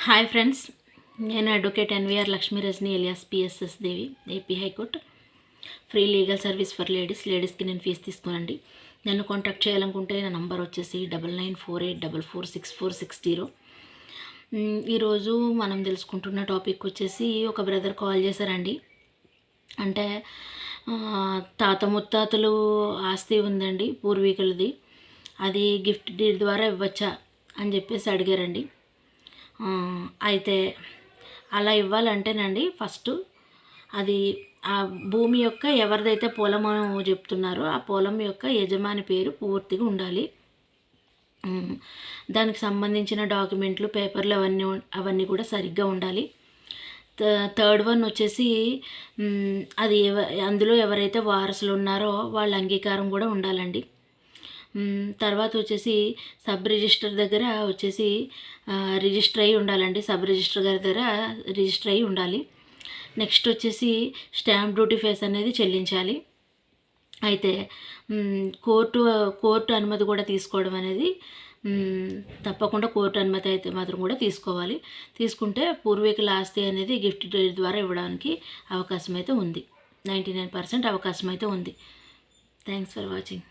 Hi friends, నేను advocate NVR Lakshmi Rajini alias PSS Devi, AP high court. Free legal service for లేడీస్కి నేను fee తీసుకోనండి. నన్ను contact చేయాలనుకుంటే నా నంబర్ వచ్చేసి 9948446460. ఈరోజు మనం తెలుసుకుంటున్న టాపిక్ వచ్చేసి ఒక బ్రదర్ కాల్ చేశారండి. అంటే తాత ముత్తాతలు ఆస్తి ఉందండి, పూర్వీకులది, అది గిఫ్ట్ డీడ్ ద్వారా ఇవ్వచ్చా అని చెప్పేసి అడిగారండి. అయితే అలా ఇవ్వాలంటేనండి ఫస్ట్ అది ఆ భూమి యొక్క ఎవరిదైతే పొలం చెప్తున్నారో ఆ పొలం యొక్క యజమాని పేరు పూర్తిగా ఉండాలి. దానికి సంబంధించిన డాక్యుమెంట్లు, పేపర్లు అవన్నీ కూడా సరిగ్గా ఉండాలి. థర్డ్ వన్ వచ్చేసి అది అందులో ఎవరైతే వారసులు ఉన్నారో వాళ్ళ అంగీకారం కూడా ఉండాలండి. తర్వాత వచ్చేసి సబ్ రిజిస్టర్ దగ్గర వచ్చేసి రిజిస్టర్ అయి ఉండాలండి. సబ్ రిజిస్టర్ గారి దగ్గర రిజిస్టర్ అయి ఉండాలి. నెక్స్ట్ వచ్చేసి స్టాంప్ డ్యూటీ ఫీజు అనేది చెల్లించాలి. అయితే కోర్టు అనుమతి కూడా తీసుకోవడం అనేది తప్పకుండా కోర్టు అనుమతి అయితే మాత్రం కూడా తీసుకోవాలి. తీసుకుంటే పూర్వీకుల ఆస్తి అనేది గిఫ్ట్ డీడ్ ద్వారా ఇవ్వడానికి అవకాశం అయితే ఉంది. 99% అవకాశం అయితే ఉంది. Thanks for watching.